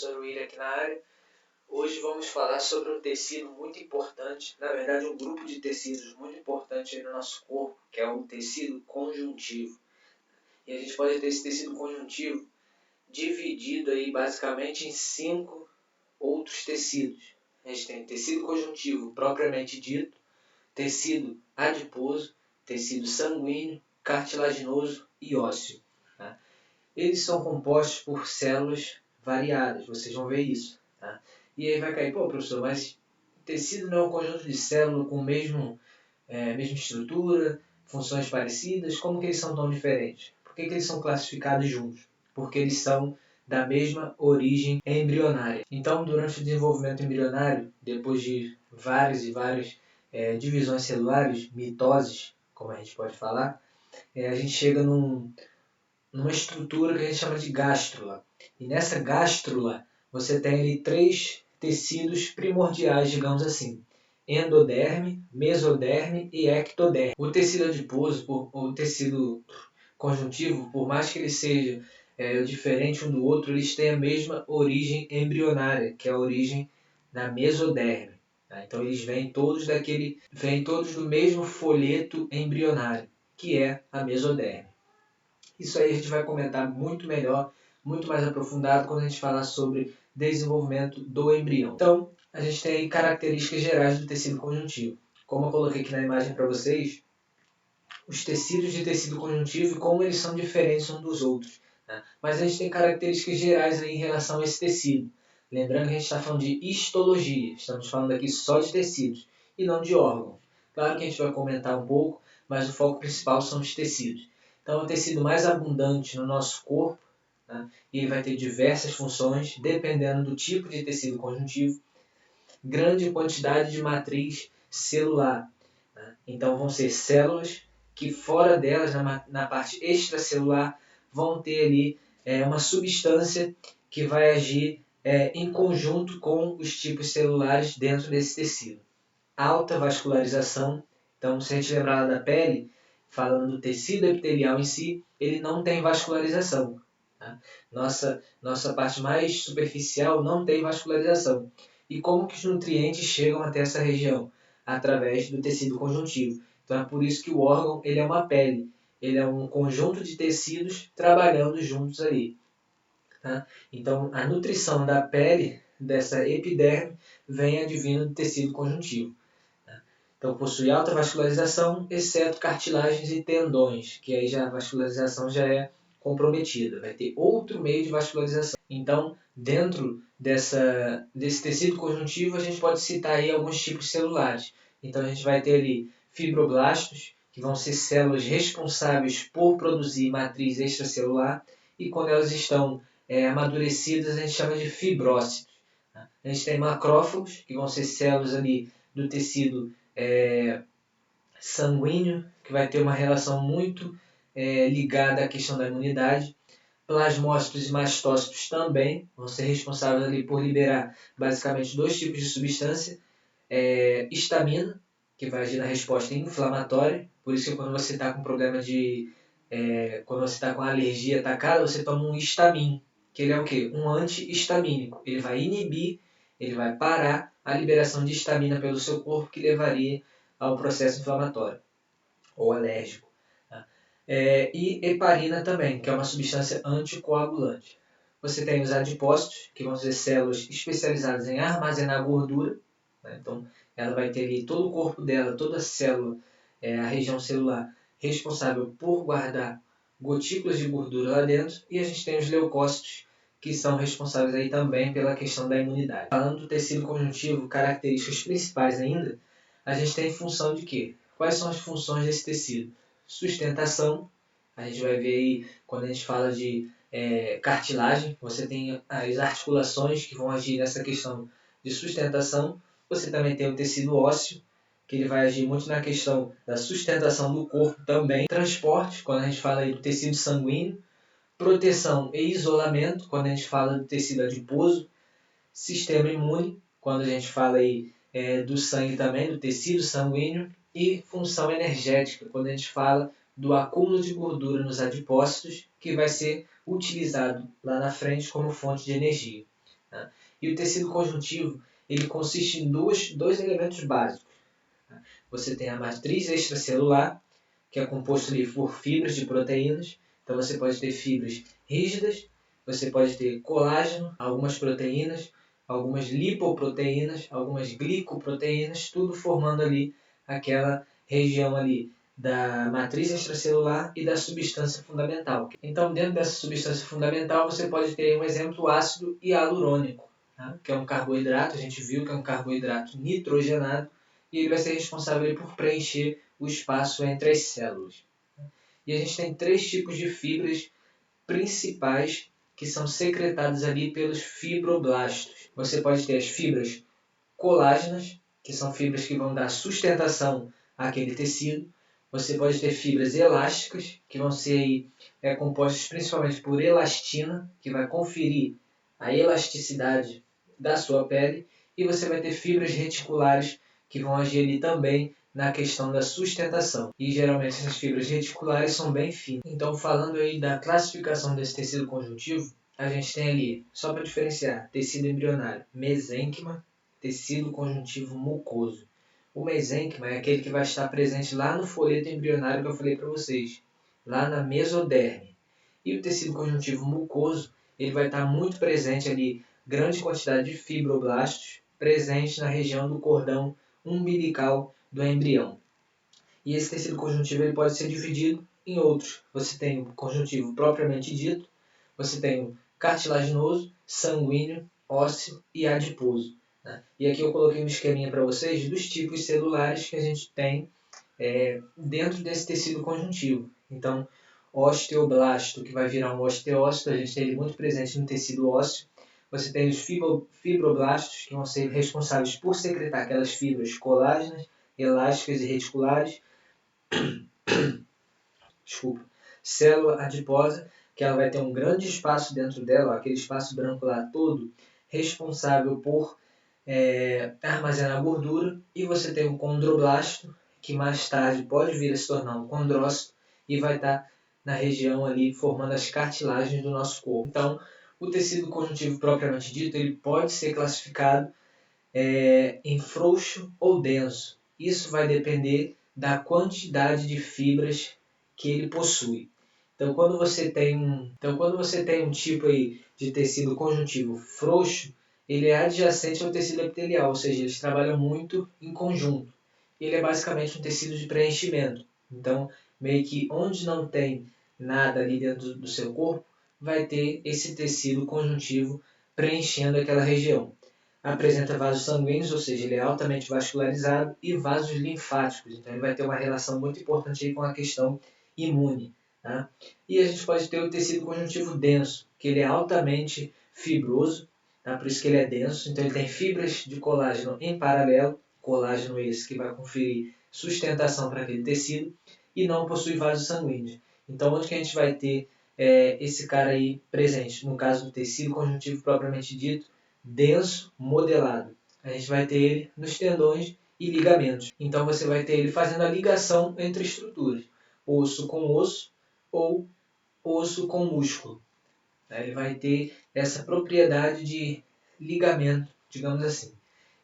professor William aqui na área. Hoje vamos falar sobre um tecido muito importante, na verdade um grupo de tecidos muito importante aí no nosso corpo, que é o tecido conjuntivo. E a gente pode ter esse tecido conjuntivo dividido aí basicamente em 5 outros tecidos. A gente tem tecido conjuntivo propriamente dito, tecido adiposo, tecido sanguíneo, cartilaginoso e ósseo. Tá? Eles são compostos por células variadas, vocês vão ver isso. Tá? E aí vai cair, professor, mas o tecido não é um conjunto de células com mesma estrutura, funções parecidas, como que eles são tão diferentes? Por que eles são classificados juntos? Porque eles são da mesma origem embrionária. Então, durante o desenvolvimento embrionário, depois de várias divisões celulares, mitoses, como a gente pode falar, a gente chega numa estrutura que a gente chama de gástrula. E nessa gástrula você tem ali 3 tecidos primordiais, digamos assim: endoderme, mesoderme e ectoderme. O tecido adiposo, o tecido conjuntivo, por mais que ele seja diferente um do outro, eles têm a mesma origem embrionária, que é a origem da mesoderme. Tá? Então eles vêm todos do mesmo folheto embrionário, que é a mesoderme. Isso aí a gente vai comentar muito melhor, muito mais aprofundado quando a gente falar sobre desenvolvimento do embrião. Então, a gente tem aí características gerais do tecido conjuntivo. Como eu coloquei aqui na imagem para vocês, os tecidos de tecido conjuntivo e como eles são diferentes uns dos outros. Né? Mas a gente tem características gerais aí em relação a esse tecido. Lembrando que a gente está falando de histologia, estamos falando aqui só de tecidos e não de órgãos. Claro que a gente vai comentar um pouco, mas o foco principal são os tecidos. Então, é o tecido mais abundante no nosso corpo, né? E ele vai ter diversas funções, dependendo do tipo de tecido conjuntivo. Grande quantidade de matriz celular. Né? Então, vão ser células que fora delas, na parte extracelular, vão ter ali uma substância que vai agir em conjunto com os tipos celulares dentro desse tecido. Alta vascularização. Então, se a gente lembrar lá da pele, falando do tecido epitelial em si, ele não tem vascularização. Tá? Nossa parte mais superficial não tem vascularização. E como que os nutrientes chegam até essa região? Através do tecido conjuntivo. Então é por isso que o órgão ele é uma pele. Ele é um conjunto de tecidos trabalhando juntos ali. Tá? Então a nutrição da pele, dessa epiderme, vem advindo do tecido conjuntivo. Então possui alta vascularização, exceto cartilagens e tendões, que aí já a vascularização já é comprometida, vai ter outro meio de vascularização. Então, dentro desse tecido conjuntivo, a gente pode citar aí alguns tipos celulares. Então a gente vai ter ali fibroblastos, que vão ser células responsáveis por produzir matriz extracelular, e quando elas estão amadurecidas, a gente chama de fibrócitos. A gente tem macrófagos, que vão ser células ali do tecido sanguíneo, que vai ter uma relação muito ligada à questão da imunidade. Plasmócitos e mastócitos também vão ser responsáveis ali por liberar basicamente 2 tipos de substância. Histamina, que vai agir na resposta inflamatória, por isso que quando você está com problema quando você está com a alergia atacada, você toma um histamin, que ele é o quê? Um anti-histamínico. Ele vai inibir, ele vai parar a liberação de histamina pelo seu corpo, que levaria ao processo inflamatório ou alérgico. Tá? E heparina também, que é uma substância anticoagulante. Você tem os adipócitos, que vão ser células especializadas em armazenar gordura. Né? Então, ela vai ter ali todo o corpo dela, toda a célula, a região celular, responsável por guardar gotículas de gordura lá dentro. E a gente tem os leucócitos, que são responsáveis aí também pela questão da imunidade. Falando do tecido conjuntivo, características principais ainda, a gente tem função de quê? Quais são as funções desse tecido? Sustentação, a gente vai ver aí quando a gente fala de cartilagem, você tem as articulações que vão agir nessa questão de sustentação. Você também tem o tecido ósseo, que ele vai agir muito na questão da sustentação do corpo também. Transporte, quando a gente fala aí do tecido sanguíneo. Proteção e isolamento, quando a gente fala do tecido adiposo. Sistema imune, quando a gente fala aí do sangue também, do tecido sanguíneo. E função energética, quando a gente fala do acúmulo de gordura nos adipócitos, que vai ser utilizado lá na frente como fonte de energia. Né? E o tecido conjuntivo ele consiste em dois elementos básicos. Né? Você tem a matriz extracelular, que é composto ali por fibras de proteínas. Então você pode ter fibras rígidas, você pode ter colágeno, algumas proteínas, algumas lipoproteínas, algumas glicoproteínas, tudo formando ali aquela região ali da matriz extracelular e da substância fundamental. Então, dentro dessa substância fundamental, você pode ter um exemplo ácido hialurônico, tá? Que é um carboidrato, a gente viu que é um carboidrato nitrogenado, e ele vai ser responsável por preencher o espaço entre as células. E a gente tem 3 tipos de fibras principais que são secretadas ali pelos fibroblastos. Você pode ter as fibras colágenas, que são fibras que vão dar sustentação àquele tecido. Você pode ter fibras elásticas, que vão ser compostas principalmente por elastina, que vai conferir a elasticidade da sua pele. E você vai ter fibras reticulares, que vão agir ali também na questão da sustentação. E geralmente essas fibras reticulares são bem finas. Então, falando aí da classificação desse tecido conjuntivo, a gente tem ali, só para diferenciar, tecido embrionário, mesênquima, tecido conjuntivo mucoso. O mesênquima é aquele que vai estar presente lá no folheto embrionário que eu falei para vocês, lá na mesoderme. E o tecido conjuntivo mucoso, ele vai estar muito presente ali, grande quantidade de fibroblastos presentes na região do cordão umbilical do embrião. E esse tecido conjuntivo ele pode ser dividido em outros. Você tem o conjuntivo propriamente dito, você tem o cartilaginoso, sanguíneo, ósseo e adiposo. Né? E aqui eu coloquei um esqueminha para vocês dos tipos celulares que a gente tem dentro desse tecido conjuntivo. Então, osteoblasto, que vai virar um osteócito, a gente tem ele muito presente no tecido ósseo. Você tem os fibroblastos, que vão ser responsáveis por secretar aquelas fibras colágenas, elásticas e reticulares. Célula adiposa, que ela vai ter um grande espaço dentro dela, aquele espaço branco lá todo, responsável por armazenar gordura. E você tem o condroblasto, que mais tarde pode vir a se tornar um condrócito e vai estar na região ali formando as cartilagens do nosso corpo. Então, o tecido conjuntivo propriamente dito, ele pode ser classificado em frouxo ou denso. Isso vai depender da quantidade de fibras que ele possui. Então, quando você tem um tipo aí de tecido conjuntivo frouxo, ele é adjacente ao tecido epitelial, ou seja, eles trabalham muito em conjunto. Ele é basicamente um tecido de preenchimento. Então, meio que onde não tem nada ali dentro do seu corpo, vai ter esse tecido conjuntivo preenchendo aquela região. Apresenta vasos sanguíneos, ou seja, ele é altamente vascularizado, e vasos linfáticos. Então, ele vai ter uma relação muito importante aí com a questão imune. Tá? E a gente pode ter o tecido conjuntivo denso, que ele é altamente fibroso, tá? Por isso que ele é denso. Então, ele tem fibras de colágeno em paralelo, colágeno esse que vai conferir sustentação para aquele tecido, e não possui vasos sanguíneos. Então, onde que a gente vai ter esse cara aí presente? No caso do tecido conjuntivo propriamente dito, denso, modelado. A gente vai ter ele nos tendões e ligamentos. Então você vai ter ele fazendo a ligação entre estruturas, osso com osso ou osso com músculo. Ele vai ter essa propriedade de ligamento, digamos assim.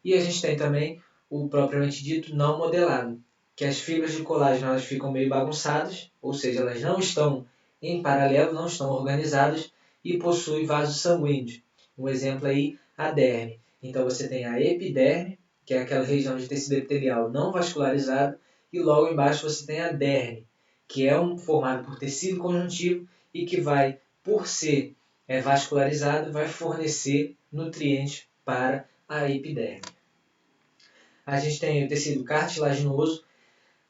E a gente tem também o propriamente dito não modelado, que as fibras de colágeno elas ficam meio bagunçadas, ou seja, elas não estão em paralelo, não estão organizadas e possuem vasos sanguíneos. Um exemplo aí, a derme. Então você tem a epiderme, que é aquela região de tecido epitelial não vascularizado, e logo embaixo você tem a derme, que é formado por tecido conjuntivo e que vai, por ser vascularizado, vai fornecer nutrientes para a epiderme. A gente tem o tecido cartilaginoso.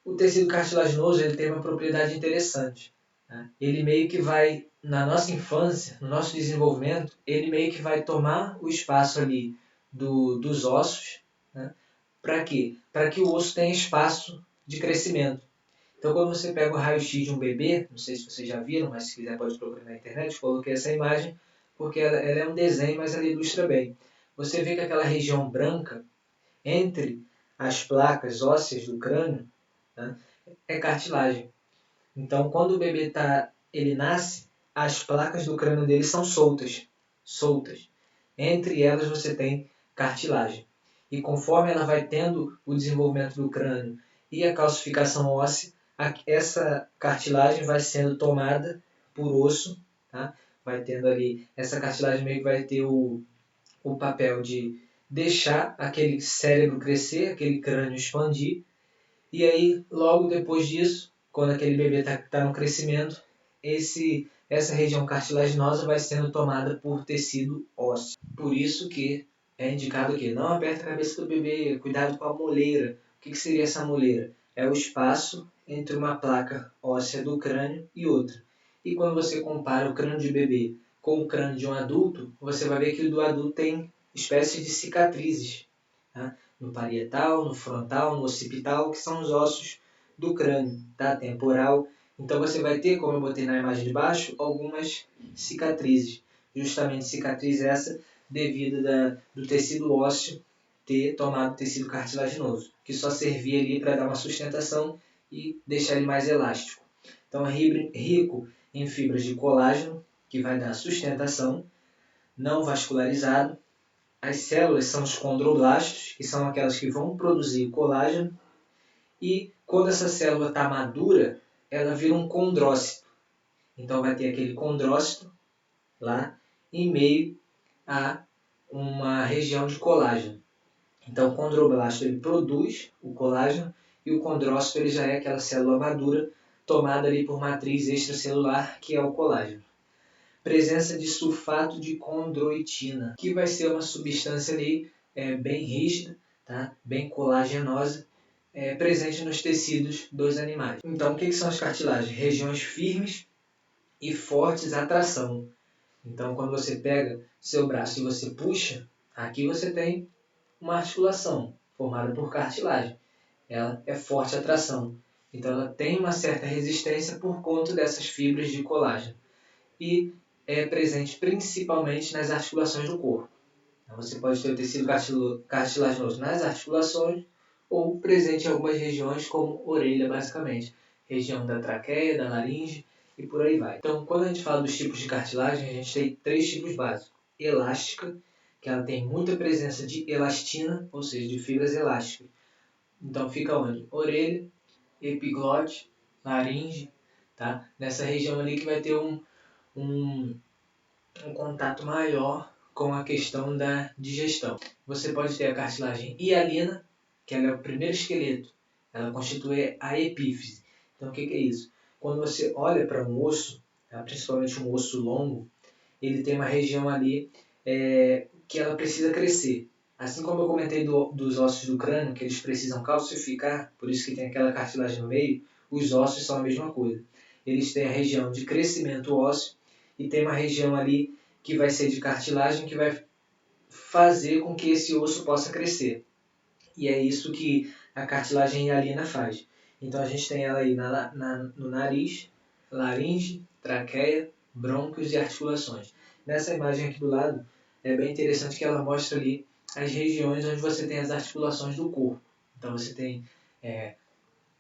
O tecido cartilaginoso ele tem uma propriedade interessante. Né? Ele meio que vai, na nossa infância, no nosso desenvolvimento, ele meio que vai tomar o espaço ali dos ossos. Né? Para quê? Para que o osso tenha espaço de crescimento. Então, quando você pega o raio-x de um bebê, não sei se vocês já viram, mas se quiser pode procurar na internet, coloquei essa imagem, porque ela é um desenho, mas ela ilustra bem. Você vê que aquela região branca, entre as placas ósseas do crânio, né, é cartilagem. Então, quando o bebê ele nasce, as placas do crânio dele são soltas. Entre elas você tem cartilagem. E conforme ela vai tendo o desenvolvimento do crânio e a calcificação óssea, essa cartilagem vai sendo tomada por osso, tá? Vai tendo ali, essa cartilagem meio que vai ter o papel de deixar aquele cérebro crescer, aquele crânio expandir, e aí logo depois disso, quando aquele bebê está no crescimento, essa região cartilaginosa vai sendo tomada por tecido ósseo. Por isso que é indicado que não aperta a cabeça do bebê, cuidado com a moleira. O que seria essa moleira? É o espaço entre uma placa óssea do crânio e outra. E quando você compara o crânio de bebê com o crânio de um adulto, você vai ver que o do adulto tem espécies de cicatrizes, tá? No parietal, no frontal, no occipital, que são os ossos do crânio, tá? Temporal. Então você vai ter, como eu botei na imagem de baixo, algumas cicatrizes. Justamente cicatriz essa devido do tecido ósseo ter tomado tecido cartilaginoso, que só servia ali para dar uma sustentação e deixar ele mais elástico. Então é rico em fibras de colágeno, que vai dar sustentação, não vascularizado. As células são os condroblastos, que são aquelas que vão produzir colágeno. E quando essa célula está madura, ela vira um condrócito. Então vai ter aquele condrócito lá em meio a uma região de colágeno. Então o condroblasto ele produz o colágeno e o condrócito ele já é aquela célula madura tomada ali por matriz extracelular, que é o colágeno. Presença de sulfato de condroitina, que vai ser uma substância ali bem rígida, tá? Bem colagenosa, presente nos tecidos dos animais. Então, o que são as cartilagens? Regiões firmes e fortes à tração. Então, quando você pega seu braço e você puxa, aqui você tem uma articulação formada por cartilagem. Ela é forte à tração. Então, ela tem uma certa resistência por conta dessas fibras de colágeno. E é presente principalmente nas articulações do corpo. Então, você pode ter o tecido cartilaginoso nas articulações ou presente em algumas regiões, como orelha, basicamente. Região da traqueia, da laringe e por aí vai. Então, quando a gente fala dos tipos de cartilagem, a gente tem 3 tipos básicos. Elástica, que ela tem muita presença de elastina, ou seja, de fibras elásticas. Então, fica onde? Orelha, epiglote, laringe, tá? Nessa região ali que vai ter um contato maior com a questão da digestão. Você pode ter a cartilagem hialina, que ela é o primeiro esqueleto. Ela constitui a epífise. Então, o que é isso? Quando você olha para um osso, tá? Principalmente um osso longo, ele tem uma região ali que ela precisa crescer. Assim como eu comentei dos ossos do crânio, que eles precisam calcificar, por isso que tem aquela cartilagem no meio, os ossos são a mesma coisa. Eles têm a região de crescimento ósseo e tem uma região ali que vai ser de cartilagem que vai fazer com que esse osso possa crescer. E é isso que a cartilagem hialina faz. Então a gente tem ela aí no nariz, laringe, traqueia, brônquios e articulações. Nessa imagem aqui do lado, é bem interessante que ela mostra ali as regiões onde você tem as articulações do corpo. Então você tem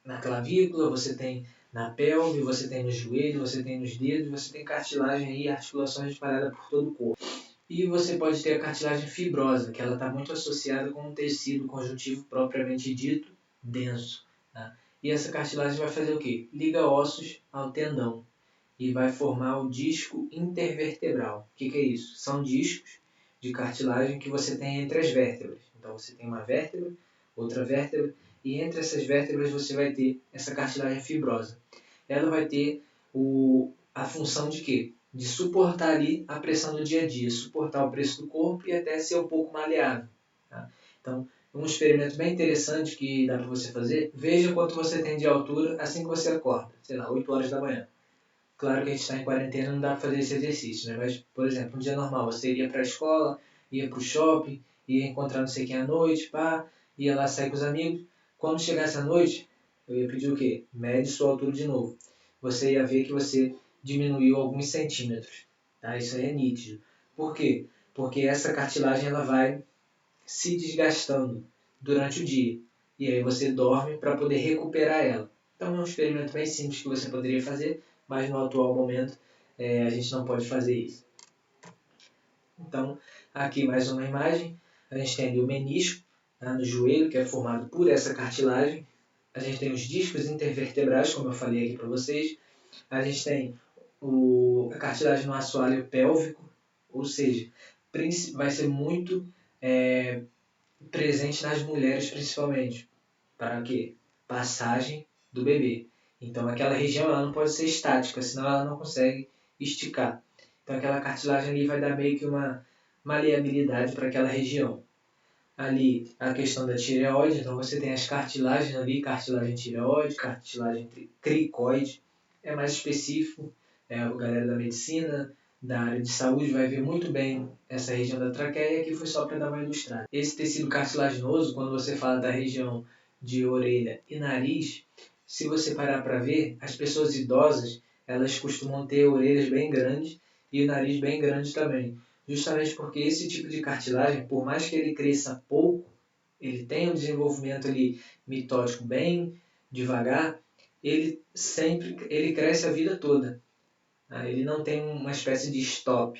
na clavícula, você tem na pelve, você tem no joelho, você tem nos dedos, você tem cartilagem e articulações espalhadas por todo o corpo. E você pode ter a cartilagem fibrosa, que ela está muito associada com um tecido conjuntivo propriamente dito, denso. Tá? E essa cartilagem vai fazer o quê? Liga ossos ao tendão e vai formar o disco intervertebral. O que é isso? São discos de cartilagem que você tem entre as vértebras. Então você tem uma vértebra, outra vértebra, e entre essas vértebras você vai ter essa cartilagem fibrosa. Ela vai ter a função de quê? De suportar ali a pressão do dia a dia, suportar o preço do corpo e até ser um pouco maleável. Tá? Então, um experimento bem interessante que dá para você fazer, veja quanto você tem de altura assim que você acorda, sei lá, 8 horas da manhã. Claro que a gente está em quarentena, não dá para fazer esse exercício, né? Mas, por exemplo, um dia normal, você ia para a escola, ia para o shopping, ia encontrar não sei quem à noite, ia lá sair com os amigos. Quando chegasse à noite, eu ia pedir o quê? Mede sua altura de novo. Você ia ver que você diminuiu alguns centímetros. Tá? Isso aí é nítido. Por quê? Porque essa cartilagem ela vai se desgastando durante o dia. E aí você dorme para poder recuperar ela. Então é um experimento bem simples que você poderia fazer, mas no atual momento a gente não pode fazer isso. Então, Aqui mais uma imagem, a gente tem ali o menisco, tá, no joelho, que é formado por essa cartilagem. A gente tem os discos intervertebrais, como eu falei aqui para vocês. A gente tem a cartilagem no assoalho pélvico, ou seja, vai ser muito presente nas mulheres principalmente. Para quê? Passagem do bebê. Então aquela região ela não pode ser estática, senão ela não consegue esticar. Então aquela cartilagem ali vai dar meio que uma maleabilidade para aquela região. Ali a questão da tireoide, então você tem as cartilagens ali, cartilagem tireoide, cartilagem cricoide, é mais específico, a galera da medicina, da área de saúde vai ver muito bem essa região da traqueia, que foi só para dar uma ilustrada. Esse tecido cartilaginoso, quando você fala da região de orelha e nariz, se você parar para ver, as pessoas idosas, elas costumam ter orelhas bem grandes e o nariz bem grande também. Justamente porque esse tipo de cartilagem, por mais que ele cresça pouco, ele tenha um desenvolvimento ali mitótico bem devagar, ele cresce a vida toda. Ele não tem uma espécie de stop.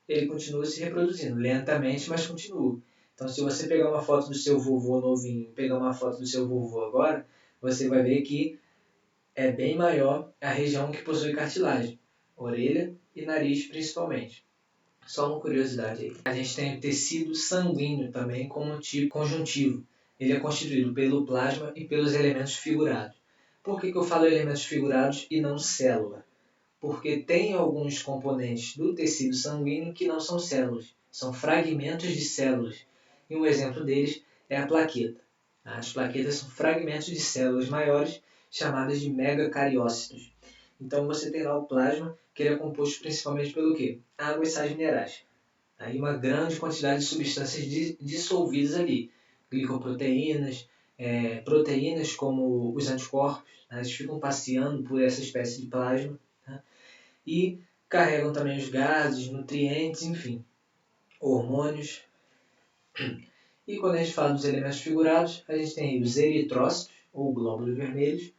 Ele continua se reproduzindo, lentamente, mas continua. Então, se você pegar uma foto do seu vovô novinho, pegar uma foto do seu vovô agora, você vai ver que é bem maior a região que possui cartilagem, orelha e nariz principalmente. Só uma curiosidade aí. A gente tem o tecido sanguíneo também como tipo conjuntivo. Ele é constituído pelo plasma e pelos elementos figurados. Por que eu falo elementos figurados e não célula? Porque tem alguns componentes do tecido sanguíneo que não são células, são fragmentos de células. E um exemplo deles é a plaqueta. As plaquetas são fragmentos de células maiores chamadas de megacariócitos. Então você tem lá o plasma, que ele é composto principalmente pelo quê? Água e sais minerais. Aí uma grande quantidade de substâncias dissolvidas ali. Glicoproteínas, proteínas como os anticorpos, eles ficam passeando por essa espécie de plasma, tá? E carregam também os gases, nutrientes, enfim, hormônios. E quando a gente fala dos elementos figurados, a gente tem aí os eritrócitos, ou glóbulos vermelhos,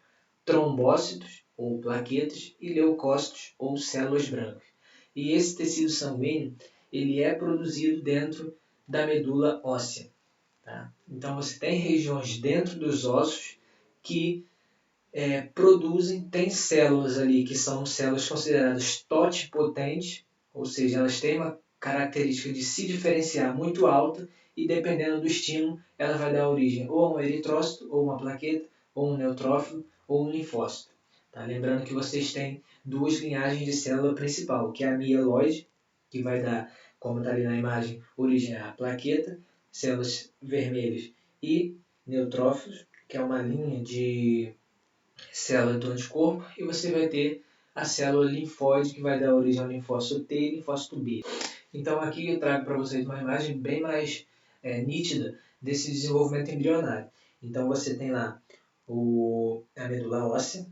trombócitos, ou plaquetas, e leucócitos, ou células brancas. E esse tecido sanguíneo, ele é produzido dentro da medula óssea. Tá? Então você tem regiões dentro dos ossos que tem células ali que são células consideradas totipotentes, ou seja, elas têm uma característica de se diferenciar muito alta e dependendo do estímulo, ela vai dar origem ou a um eritrócito, ou uma plaqueta, ou um neutrófilo, ou um linfócito. Tá? Lembrando que vocês têm duas linhagens de célula principal, que é a mieloide, que vai dar, como está ali na imagem, origem à plaqueta, células vermelhas, e neutrófilos, que é uma linha de célula do anticorpo, e você vai ter a célula linfóide, que vai dar origem ao linfócito T e linfócito B. Então aqui eu trago para vocês uma imagem bem mais nítida desse desenvolvimento embrionário. Então você tem lá a medula óssea,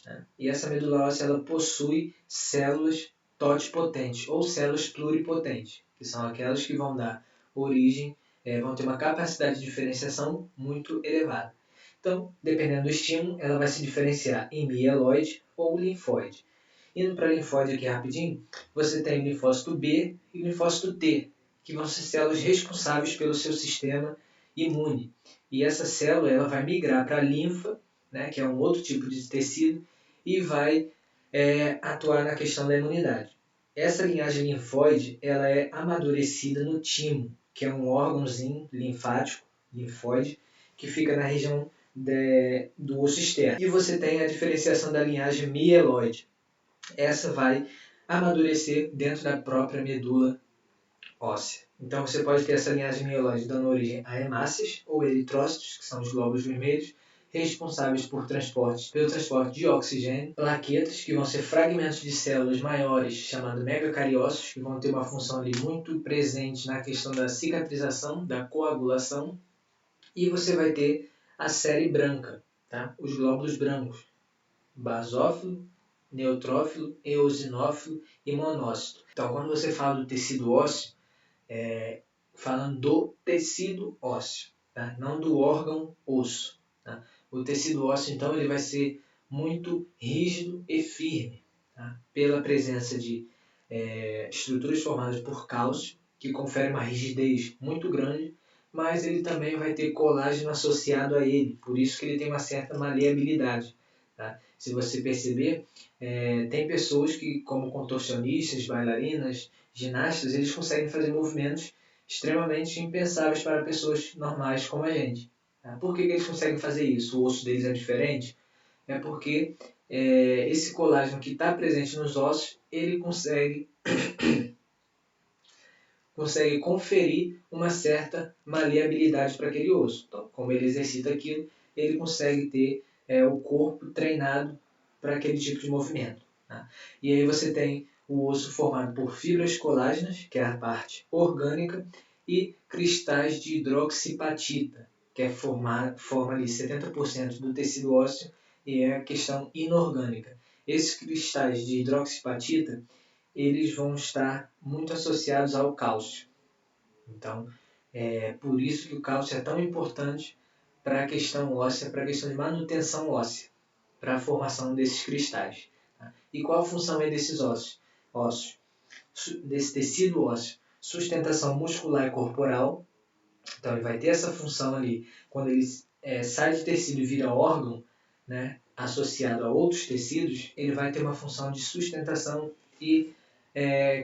né? E essa medula óssea ela possui células totipotentes ou células pluripotentes, que são aquelas que vão dar origem, vão ter uma capacidade de diferenciação muito elevada. Então, dependendo do estímulo, ela vai se diferenciar em mieloide ou linfóide. Indo para linfóide aqui rapidinho, você tem o linfócito B e o linfócito T, que vão ser células responsáveis pelo seu sistema imune. E essa célula ela vai migrar para a linfa, né, que é um outro tipo de tecido, e vai atuar na questão da imunidade. Essa linhagem linfóide ela é amadurecida no timo, que é um órgãozinho linfático, linfóide, que fica na região do osso externo. E você tem a diferenciação da linhagem mieloide. Essa vai amadurecer dentro da própria medula óssea. Então você pode ter essa linhagem mieloide dando origem a hemácias ou eritrócitos, que são os glóbulos vermelhos, responsáveis pelo transporte de oxigênio, plaquetas, que vão ser fragmentos de células maiores, chamados megacariócitos, que vão ter uma função ali muito presente na questão da cicatrização, da coagulação, e você vai ter a série branca, tá? Os glóbulos brancos, basófilo, neutrófilo, eosinófilo e monócito. Então, quando você fala do tecido ósseo, falando do tecido ósseo, tá? Não do órgão osso. Tá? O tecido ósseo, então, ele vai ser muito rígido e firme, tá? Pela presença de estruturas formadas por cálcio, que confere uma rigidez muito grande, mas ele também vai ter colágeno associado a ele, por isso que ele tem uma certa maleabilidade. Tá? Se você perceber, tem pessoas que, como contorcionistas, bailarinas, ginastas, eles conseguem fazer movimentos extremamente impensáveis para pessoas normais como a gente. Tá? Por que eles conseguem fazer isso? O osso deles é diferente? É porque esse colágeno que está presente nos ossos, ele consegue conferir uma certa maleabilidade para aquele osso. Então, como ele exercita aquilo, ele consegue ter o corpo treinado para aquele tipo de movimento. Tá? E aí você tem o osso formado por fibras colágenas, que é a parte orgânica, e cristais de hidroxipatita, que forma ali 70% do tecido ósseo e é a questão inorgânica. Esses cristais de hidroxipatita, eles vão estar muito associados ao cálcio. Então, é por isso que o cálcio é tão importante para a questão óssea, para a questão de manutenção óssea, para a formação desses cristais. Tá? E qual a função desses ossos? Desse tecido ósseo? Sustentação muscular e corporal. Então, ele vai ter essa função ali, quando ele sai de tecido e vira órgão, né, associado a outros tecidos, ele vai ter uma função de sustentação e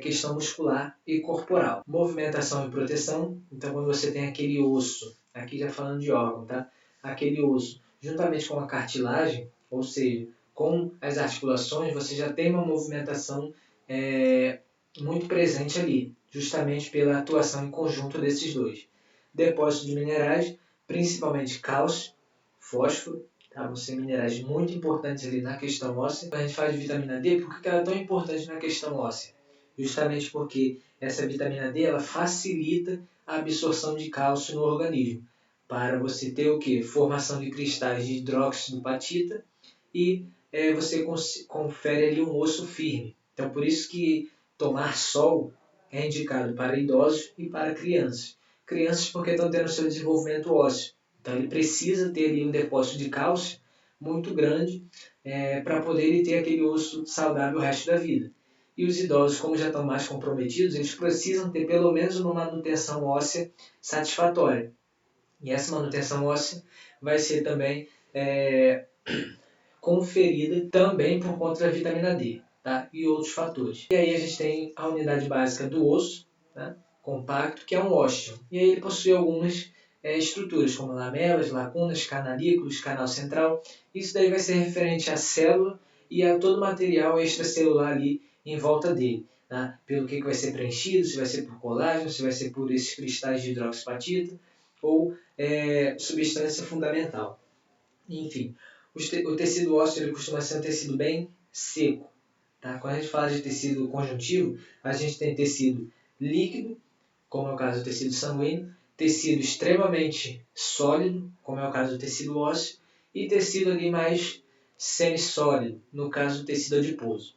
questão muscular e corporal. Movimentação e proteção. Então, quando você tem aquele osso, aqui já falando de órgão, tá? Aquele osso, juntamente com a cartilagem, ou seja, com as articulações, você já tem uma movimentação muito presente ali, justamente pela atuação em conjunto desses dois. Depósitos de minerais, principalmente cálcio, fósforo, tá? Vão ser minerais muito importantes ali na questão óssea. Quando a gente fala de vitamina D, por que ela é tão importante na questão óssea? Justamente porque essa vitamina D ela facilita a absorção de cálcio no organismo, para você ter o quê? Formação de cristais de hidróxido patita e você confere ali um osso firme. Então, por isso que tomar sol é indicado para idosos e para crianças. Crianças porque estão tendo seu desenvolvimento ósseo. Então, ele precisa ter ali um depósito de cálcio muito grande para poder ele ter aquele osso saudável o resto da vida. E os idosos, como já estão mais comprometidos, eles precisam ter pelo menos uma manutenção óssea satisfatória. E essa manutenção óssea vai ser também conferida também por conta da vitamina D, tá? E outros fatores. E aí a gente tem a unidade básica do osso, tá? Compacto, que é um ósteo. E aí ele possui algumas estruturas, como lamelas, lacunas, canalículos, canal central. Isso daí vai ser referente à célula e a todo o material extracelular ali em volta dele. Tá? Pelo que vai ser preenchido, se vai ser por colágeno, se vai ser por esses cristais de hidroxipatita ou substância fundamental. Enfim, o tecido ósseo ele costuma ser um tecido bem seco. Tá? Quando a gente fala de tecido conjuntivo, a gente tem tecido líquido, como é o caso do tecido sanguíneo, tecido extremamente sólido, como é o caso do tecido ósseo, e tecido ali mais semissólido, no caso do tecido adiposo.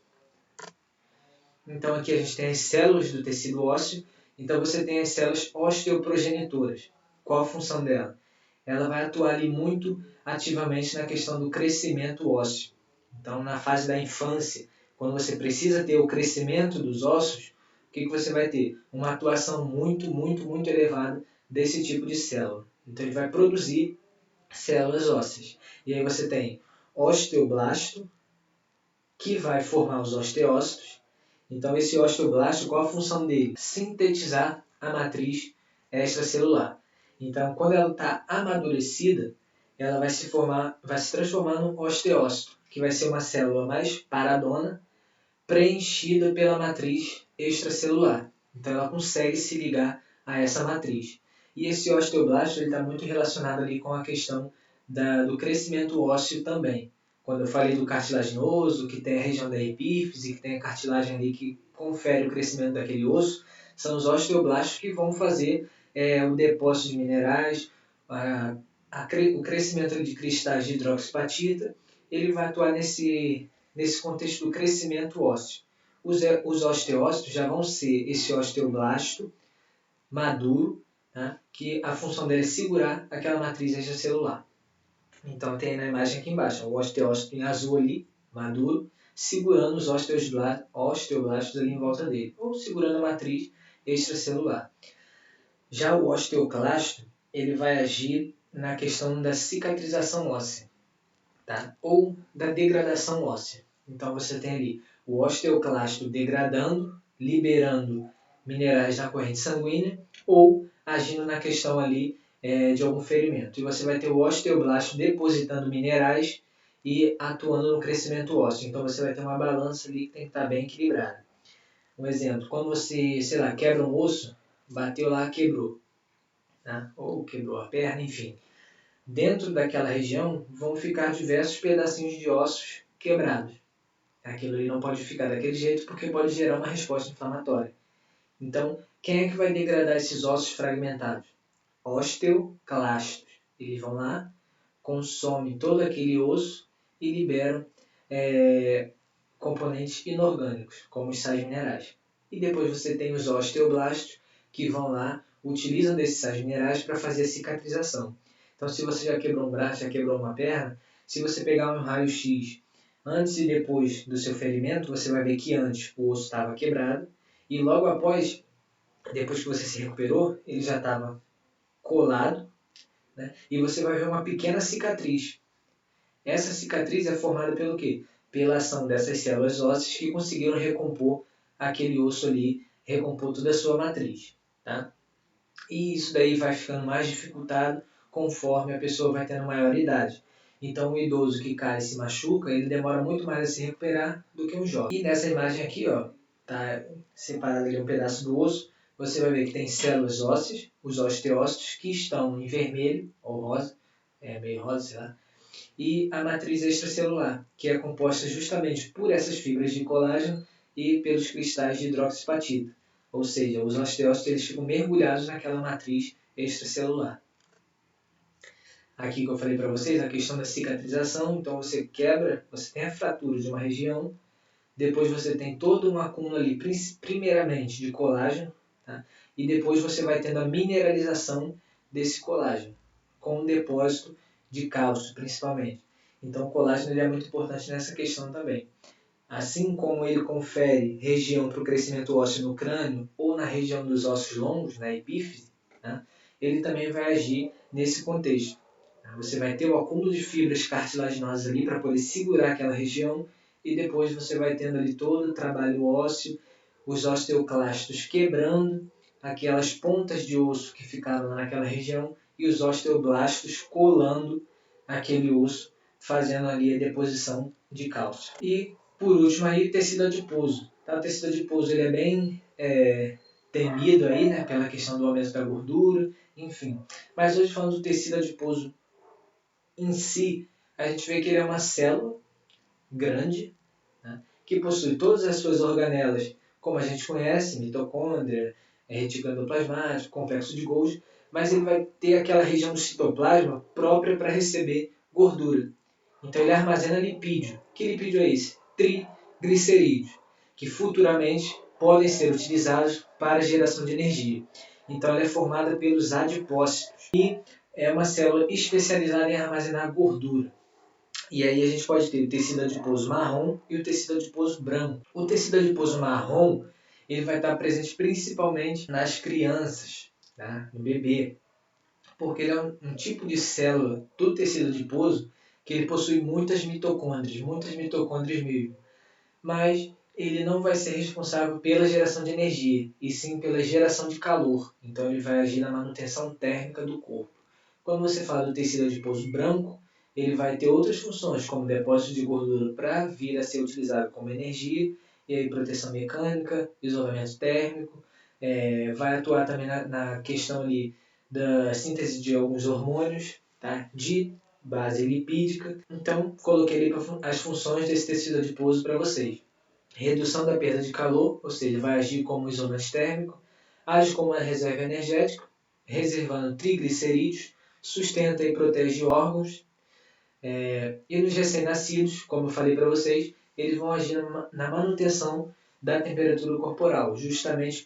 Então aqui a gente tem as células do tecido ósseo, então você tem as células osteoprogenitoras. Qual a função dela? Ela vai atuar ali muito ativamente na questão do crescimento ósseo. Então na fase da infância, quando você precisa ter o crescimento dos ossos, o que você vai ter? Uma atuação muito elevada desse tipo de célula. Então ele vai produzir células ósseas. E aí você tem osteoblasto, que vai formar os osteócitos. Então esse osteoblasto, qual a função dele? Sintetizar a matriz extracelular. Então quando ela está amadurecida, ela vai se transformar num osteócito, que vai ser uma célula mais paradona, preenchida pela matriz extracelular. Então ela consegue se ligar a essa matriz. E esse osteoblasto está muito relacionado ali com a questão do crescimento ósseo também. Quando eu falei do cartilaginoso, que tem a região da epífise, que tem a cartilagem ali que confere o crescimento daquele osso, são os osteoblastos que vão fazer o depósito de minerais, o crescimento de cristais de hidroxipatita. Ele vai atuar nesse contexto do crescimento ósseo. Os osteócitos já vão ser esse osteoblasto maduro, né, que a função dele é segurar aquela matriz extracelular. Então tem na imagem aqui embaixo, o osteócito em azul ali, maduro, segurando os osteoblastos ali em volta dele, ou segurando a matriz extracelular. Já o osteoclasto, ele vai agir na questão da cicatrização óssea, tá? Ou da degradação óssea. Então você tem ali o osteoclasto degradando, liberando minerais na corrente sanguínea ou agindo na questão ali de algum ferimento. E você vai ter o osteoblasto depositando minerais e atuando no crescimento ósseo. Então você vai ter uma balança ali que tem que estar bem equilibrada. Um exemplo, quando você, sei lá, quebra um osso, bateu lá, quebrou, né? Ou quebrou a perna, enfim. Dentro daquela região vão ficar diversos pedacinhos de ossos quebrados. Aquilo ali não pode ficar daquele jeito porque pode gerar uma resposta inflamatória. Então, quem é que vai degradar esses ossos fragmentados? Osteoclastos. Eles vão lá, consomem todo aquele osso e liberam componentes inorgânicos, como os sais minerais. E depois você tem os osteoblastos, que vão lá, utilizam desses sais minerais para fazer a cicatrização. Então, se você já quebrou um braço, já quebrou uma perna, se você pegar um raio-x antes e depois do seu ferimento, você vai ver que antes o osso estava quebrado e logo após, depois que você se recuperou, ele já estava colado, né? E você vai ver uma pequena cicatriz. Essa cicatriz é formada pelo quê? Pela ação dessas células ósseas que conseguiram recompor aquele osso ali, recompor toda a sua matriz, tá? E isso daí vai ficando mais dificultado conforme a pessoa vai tendo maior idade. Então, o idoso que cai e se machuca, ele demora muito mais a se recuperar do que um jovem. E nessa imagem aqui, ó, tá separado ali um pedaço do osso, você vai ver que tem células ósseas, os osteócitos, que estão em vermelho ou rosa, meio rosa, sei lá, e a matriz extracelular, que é composta justamente por essas fibras de colágeno e pelos cristais de hidroxiapatita. Ou seja, os osteócitos eles ficam mergulhados naquela matriz extracelular. Aqui que eu falei para vocês, a questão da cicatrização, então você quebra, você tem a fratura de uma região, depois você tem todo um acúmulo ali, primeiramente de colágeno, tá? E depois você vai tendo a mineralização desse colágeno, com um depósito de cálcio, principalmente. Então o colágeno ele é muito importante nessa questão também. Assim como ele confere região para o crescimento ósseo no crânio ou na região dos ossos longos, na epífise, né? Ele também vai agir nesse contexto. Você vai ter o acúmulo de fibras cartilaginosas ali para poder segurar aquela região e depois você vai tendo ali todo o trabalho ósseo, os osteoclastos quebrando aquelas pontas de osso que ficaram lá naquela região e os osteoblastos colando aquele osso, fazendo ali a deposição de cálcio. E por último aí, tecido adiposo. Tá? O tecido adiposo ele é bem temido aí, né, pela questão do aumento da gordura, enfim. Mas hoje falando do tecido adiposo em si, a gente vê que ele é uma célula grande, né, que possui todas as suas organelas, como a gente conhece, mitocôndria, retículo endoplasmático, complexo de Golgi, mas ele vai ter aquela região do citoplasma própria para receber gordura. Então ele armazena lipídio. Que lipídio é esse? Triglicerídeos, que futuramente podem ser utilizados para geração de energia. Então ela é formada pelos adipócitos e é uma célula especializada em armazenar gordura. E aí a gente pode ter o tecido adiposo marrom e o tecido adiposo branco. O tecido adiposo marrom ele vai estar presente principalmente nas crianças, tá? No bebê, porque ele é um tipo de célula do tecido adiposo que ele possui muitas mitocôndrias mesmo, mas ele não vai ser responsável pela geração de energia, e sim pela geração de calor. Então ele vai agir na manutenção térmica do corpo. Quando você fala do tecido adiposo branco, ele vai ter outras funções, como depósito de gordura para vir a ser utilizado como energia, e aí proteção mecânica, isolamento térmico, vai atuar também na questão ali da síntese de alguns hormônios, tá? De base lipídica. Então, coloquei ali as funções desse tecido adiposo para vocês. Redução da perda de calor, ou seja, vai agir como isolante térmico, age como uma reserva energética, reservando triglicerídeos, sustenta e protege órgãos. E nos recém-nascidos, como eu falei para vocês, eles vão agir na manutenção da temperatura corporal, justamente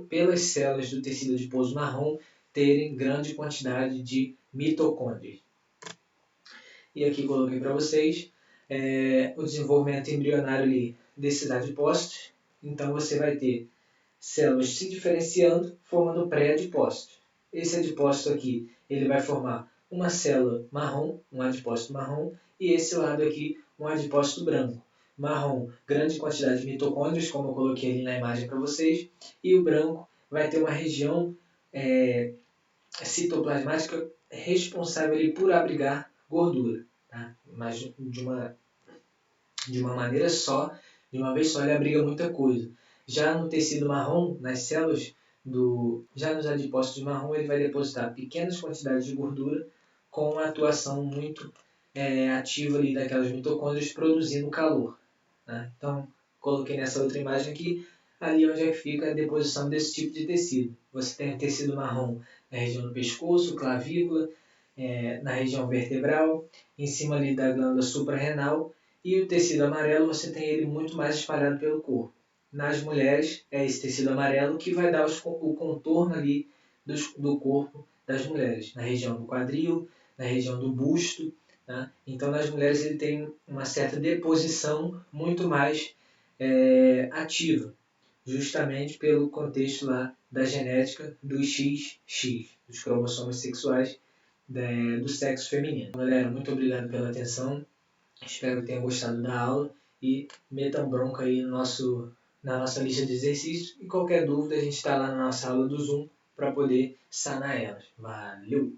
pelas células do tecido adiposo marrom terem grande quantidade de mitocôndrias. E aqui coloquei para vocês o desenvolvimento embrionário ali desses adipócitos. Então você vai ter células se diferenciando, formando pré-adipócitos. Esse adipócito aqui, ele vai formar uma célula marrom, um adipócito marrom, e esse lado aqui, um adipócito branco. Marrom, grande quantidade de mitocôndrios, como eu coloquei ali na imagem para vocês, e o branco vai ter uma região citoplasmática responsável ali por abrigar gordura, tá? Mas de uma maneira só, de uma vez só, ele abriga muita coisa. Já no tecido marrom, nas células, já nos adipócitos marrom, ele vai depositar pequenas quantidades de gordura com uma atuação muito ativa ali daquelas mitocôndrias produzindo calor. Né? Então, coloquei nessa outra imagem aqui, ali onde é que fica a deposição desse tipo de tecido. Você tem o tecido marrom na região do pescoço, clavícula, na região vertebral, em cima ali da glândula suprarrenal, e o tecido amarelo você tem ele muito mais espalhado pelo corpo. Nas mulheres é esse tecido amarelo que vai dar o contorno ali do corpo das mulheres, na região do quadril, na região do busto. Tá? Então nas mulheres ele tem uma certa deposição muito mais ativa, justamente pelo contexto lá da genética do XX, dos cromossomos sexuais do sexo feminino. Galera, muito obrigado pela atenção. Espero que tenham gostado da aula e metam bronca aí na nossa lista de exercícios. E qualquer dúvida, a gente está lá na nossa aula do Zoom para poder sanar elas. Valeu!